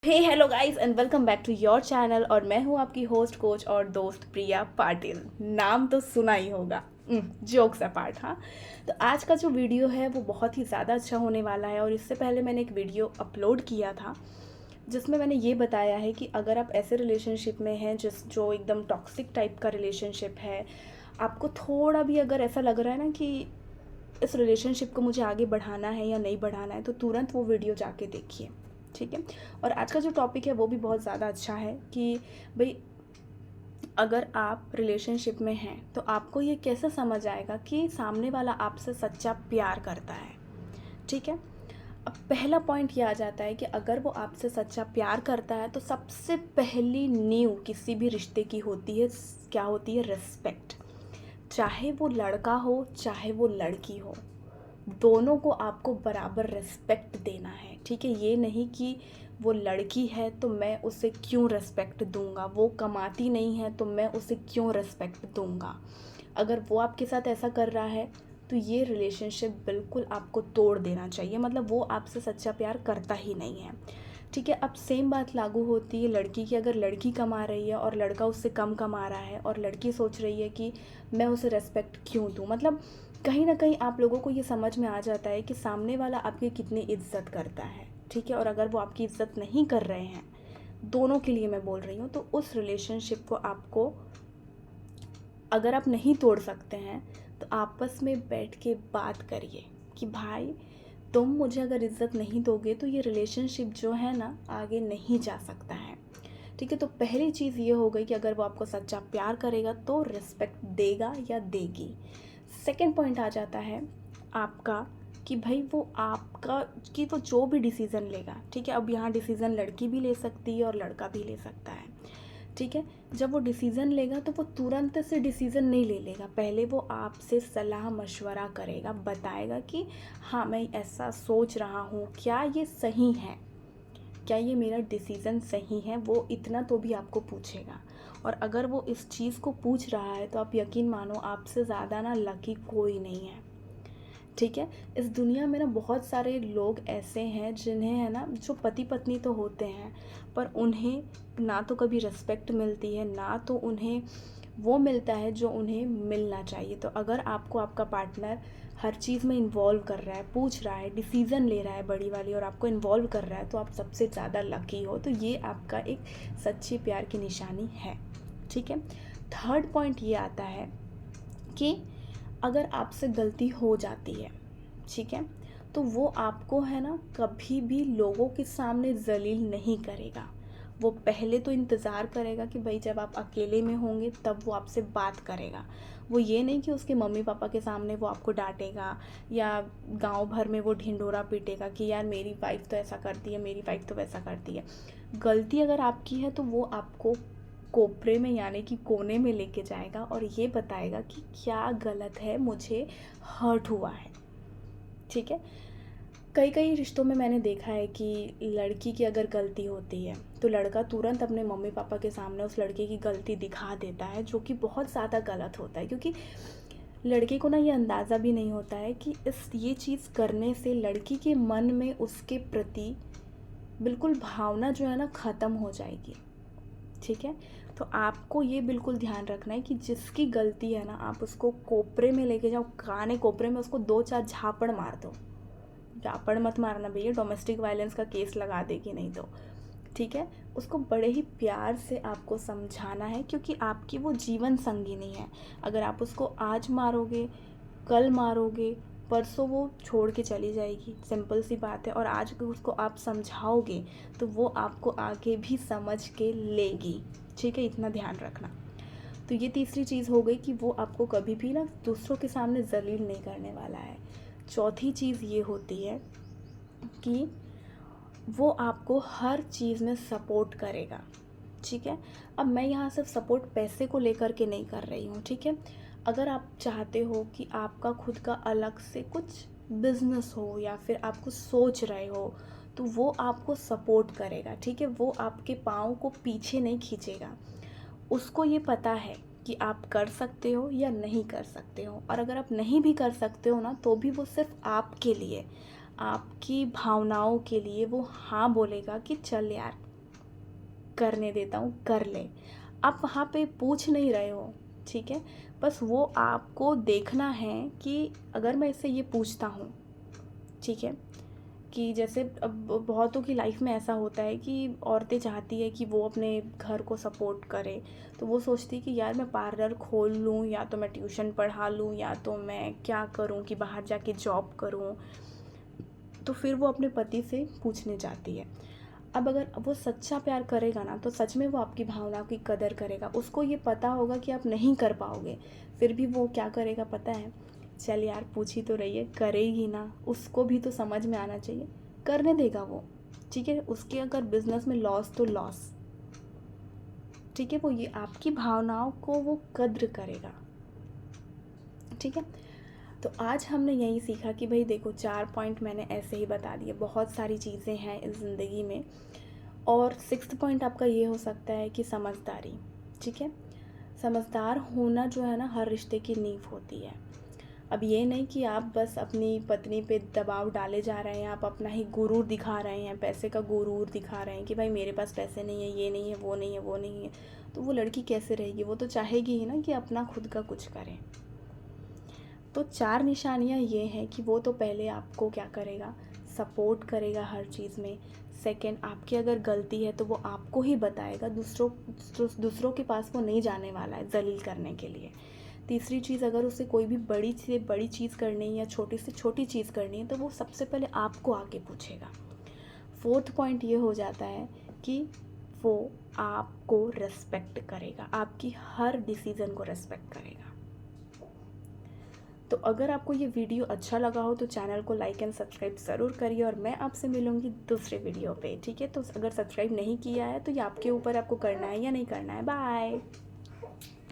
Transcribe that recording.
Hey hello guys and welcome back to your channel. और मैं हूँ आपकी होस्ट कोच और दोस्त प्रिया पाटिल। नाम तो सुना ही होगा। Jokes apart. हाँ, तो आज का जो वीडियो है वो बहुत ही ज़्यादा अच्छा होने वाला है। और इससे पहले मैंने एक वीडियो अपलोड किया था जिसमें मैंने ये बताया है कि अगर आप ऐसे रिलेशनशिप में हैं जो एकदम टॉक्सिक टाइप का रिलेशनशिप है, आपको थोड़ा भी अगर ऐसा लग रहा है ना कि इस रिलेशनशिप को मुझे आगे बढ़ाना है या नहीं बढ़ाना है, तो तुरंत वो वीडियो जाके देखिए। ठीक है। और आज का जो टॉपिक है वो भी बहुत ज़्यादा अच्छा है कि भाई अगर आप रिलेशनशिप में हैं तो आपको ये कैसे समझ आएगा कि सामने वाला आपसे सच्चा प्यार करता है। ठीक है। अब पहला पॉइंट ये आ जाता है कि अगर वो आपसे सच्चा प्यार करता है तो सबसे पहली नींव किसी भी रिश्ते की होती है, क्या होती है? रिस्पेक्ट। चाहे वो लड़का हो चाहे वो लड़की हो, दोनों को आपको बराबर रिस्पेक्ट देना है। ठीक है। ये नहीं कि वो लड़की है तो मैं उसे क्यों रिस्पेक्ट दूंगा, वो कमाती नहीं है तो मैं उसे क्यों रिस्पेक्ट दूंगा। अगर वो आपके साथ ऐसा कर रहा है तो ये रिलेशनशिप बिल्कुल आपको तोड़ देना चाहिए। मतलब वो आपसे सच्चा प्यार करता ही नहीं है। ठीक है। अब सेम बात लागू होती है लड़की की। अगर लड़की कमा रही है और लड़का उससे कम कमा रहा है और लड़की सोच रही है कि मैं उसे रेस्पेक्ट क्यों दूँ, मतलब कहीं ना कहीं आप लोगों को ये समझ में आ जाता है कि सामने वाला आपकी कितनी इज्जत करता है। ठीक है। और अगर वो आपकी इज्जत नहीं कर रहे हैं, दोनों के लिए मैं बोल रही हूँ, तो उस रिलेशनशिप को आपको, अगर आप नहीं तोड़ सकते हैं तो आपस में बैठ के बात करिए कि भाई तुम मुझे अगर इज़्ज़त नहीं दोगे तो ये रिलेशनशिप जो है ना आगे नहीं जा सकता है। ठीक है। तो पहली चीज़ ये हो गई कि अगर वो आपको सच्चा प्यार करेगा तो रिस्पेक्ट देगा या देगी। सेकंड पॉइंट आ जाता है आपका कि भाई वो आपका कि वो जो भी डिसीज़न लेगा। ठीक है। अब यहाँ डिसीज़न लड़की भी ले सकती है और लड़का भी ले सकता है। ठीक है। जब वो डिसीज़न लेगा तो वो तुरंत से डिसीज़न नहीं ले लेगा, पहले वो आपसे सलाह मशवरा करेगा, बताएगा कि हाँ मैं ऐसा सोच रहा हूँ, क्या ये सही है, क्या ये मेरा डिसीज़न सही है। वो इतना तो भी आपको पूछेगा। और अगर वो इस चीज़ को पूछ रहा है तो आप यकीन मानो आपसे ज़्यादा ना लकी कोई नहीं है। ठीक है। इस दुनिया में ना बहुत सारे लोग ऐसे हैं जिन्हें है ना, जो पति पत्नी तो होते हैं पर उन्हें ना तो कभी रिस्पेक्ट मिलती है ना तो उन्हें वो मिलता है जो उन्हें मिलना चाहिए। तो अगर आपको आपका पार्टनर हर चीज़ में इन्वॉल्व कर रहा है, पूछ रहा है, डिसीज़न ले रहा है बड़ी वाली, और आपको इन्वॉल्व कर रहा है, तो आप सबसे ज़्यादा लकी हो। तो ये आपका एक सच्चे प्यार की निशानी है। ठीक है। थर्ड पॉइंट ये आता है कि अगर आपसे गलती हो जाती है, ठीक है, तो वो आपको है ना कभी भी लोगों के सामने ज़लील नहीं करेगा। वो पहले तो इंतज़ार करेगा कि भाई जब आप अकेले में होंगे तब वो आपसे बात करेगा। वो ये नहीं कि उसके मम्मी पापा के सामने वो आपको डांटेगा या गांव भर में वो ढिंढोरा पीटेगा कि यार मेरी वाइफ तो ऐसा करती है, मेरी वाइफ तो वैसा करती है। गलती अगर आपकी है तो वो आपको कोपरे में यानी कि कोने में लेके जाएगा और ये बताएगा कि क्या गलत है, मुझे हर्ट हुआ है। ठीक है। कई कई रिश्तों में मैंने देखा है कि लड़की की अगर गलती होती है तो लड़का तुरंत अपने मम्मी पापा के सामने उस लड़के की गलती दिखा देता है, जो कि बहुत ज़्यादा गलत होता है। क्योंकि लड़के को ना ये अंदाज़ा भी नहीं होता है कि ये चीज़ करने से लड़की के मन में उसके प्रति बिल्कुल भावना जो है ना ख़त्म हो जाएगी। ठीक है। तो आपको ये बिल्कुल ध्यान रखना है कि जिसकी गलती है ना आप उसको कोपरे में लेके जाओ, काने कोपरे में उसको 2-4 झापड़ मार दो। झापड़ मत मारना भैया, डोमेस्टिक वायलेंस का केस लगा देगी नहीं तो। ठीक है। उसको बड़े ही प्यार से आपको समझाना है क्योंकि आपकी वो जीवन संगिनी है। अगर आप उसको आज मारोगे, कल मारोगे, परसों वो छोड़ के चली जाएगी, सिंपल सी बात है। और आज उसको आप समझाओगे तो वो आपको आगे भी समझ के लेगी। ठीक है। इतना ध्यान रखना। तो ये तीसरी चीज़ हो गई कि वो आपको कभी भी ना दूसरों के सामने ज़लील नहीं करने वाला है। चौथी चीज़ ये होती है कि वो आपको हर चीज़ में सपोर्ट करेगा। ठीक है। अब मैं यहाँ सिर्फ सपोर्ट पैसे को लेकर के नहीं कर रही हूँ। ठीक है। अगर आप चाहते हो कि आपका खुद का अलग से कुछ बिजनेस हो या फिर आप कुछ सोच रहे हो तो वो आपको सपोर्ट करेगा। ठीक है। वो आपके पाँव को पीछे नहीं खींचेगा। उसको ये पता है कि आप कर सकते हो या नहीं कर सकते हो, और अगर आप नहीं भी कर सकते हो ना तो भी वो सिर्फ आपके लिए, आपकी भावनाओं के लिए वो हाँ बोलेगा कि चल यार करने देता हूँ, कर ले। आप वहाँ पे पूछ नहीं रहे हो, ठीक है, बस वो आपको देखना है कि अगर मैं इससे ये पूछता हूँ, ठीक है, कि जैसे अब बहुतों की लाइफ में ऐसा होता है कि औरतें चाहती है कि वो अपने घर को सपोर्ट करे, तो वो सोचती है कि यार मैं पार्लर खोल लूँ, या तो मैं ट्यूशन पढ़ा लूँ, या तो मैं क्या करूँ कि बाहर जाके जॉब करूँ। तो फिर वो अपने पति से पूछने जाती है। अब अगर वो सच्चा प्यार करेगा ना, तो सच में वो आपकी भावनाओं की कदर करेगा। उसको ये पता होगा कि आप नहीं कर पाओगे, फिर भी वो क्या करेगा पता है, चल यार पूछ ही तो रही है, करेगी ना, उसको भी तो समझ में आना चाहिए, करने देगा वो, ठीक है। उसके अगर बिजनेस में लॉस तो लॉस, ठीक है, वो ये आपकी भावनाओं को वो कद्र करेगा, ठीक है। तो आज हमने यही सीखा कि भाई देखो, 4 पॉइंट मैंने ऐसे ही बता दिए, बहुत सारी चीज़ें हैं इस ज़िंदगी में। और 6th पॉइंट आपका ये हो सकता है कि समझदारी, ठीक है। समझदार होना जो है ना, हर रिश्ते की नींव होती है। अब ये नहीं कि आप बस अपनी पत्नी पे दबाव डाले जा रहे हैं, आप अपना ही गुरूर दिखा रहे हैं, पैसे का गुरूर दिखा रहे हैं कि भाई मेरे पास पैसे नहीं है, ये नहीं है, वो नहीं है, वो नहीं है, तो वो लड़की कैसे रहेगी? वो तो चाहेगी ही ना कि अपना खुद का कुछ करें। तो 4 निशानियाँ ये हैं कि वो तो पहले आपको क्या करेगा, सपोर्ट करेगा हर चीज़ में। सेकंड, आपकी अगर गलती है तो वो आपको ही बताएगा, दूसरों के पास वो नहीं जाने वाला है ज़लील करने के लिए। तीसरी चीज़, अगर उसे कोई भी बड़ी से बड़ी चीज़ करनी है या छोटी से छोटी चीज़ करनी है, तो वो सबसे पहले आपको आके पूछेगा। 4th पॉइंट ये हो जाता है कि वो आपको रिस्पेक्ट करेगा, आपकी हर डिसीज़न को रिस्पेक्ट करेगा। तो अगर आपको ये वीडियो अच्छा लगा हो तो चैनल को लाइक एंड सब्सक्राइब ज़रूर करिए, और मैं आपसे मिलूँगी दूसरे वीडियो पे, ठीक है। तो अगर सब्सक्राइब नहीं किया है तो ये आपके ऊपर, आपको करना है या नहीं करना है। बाय।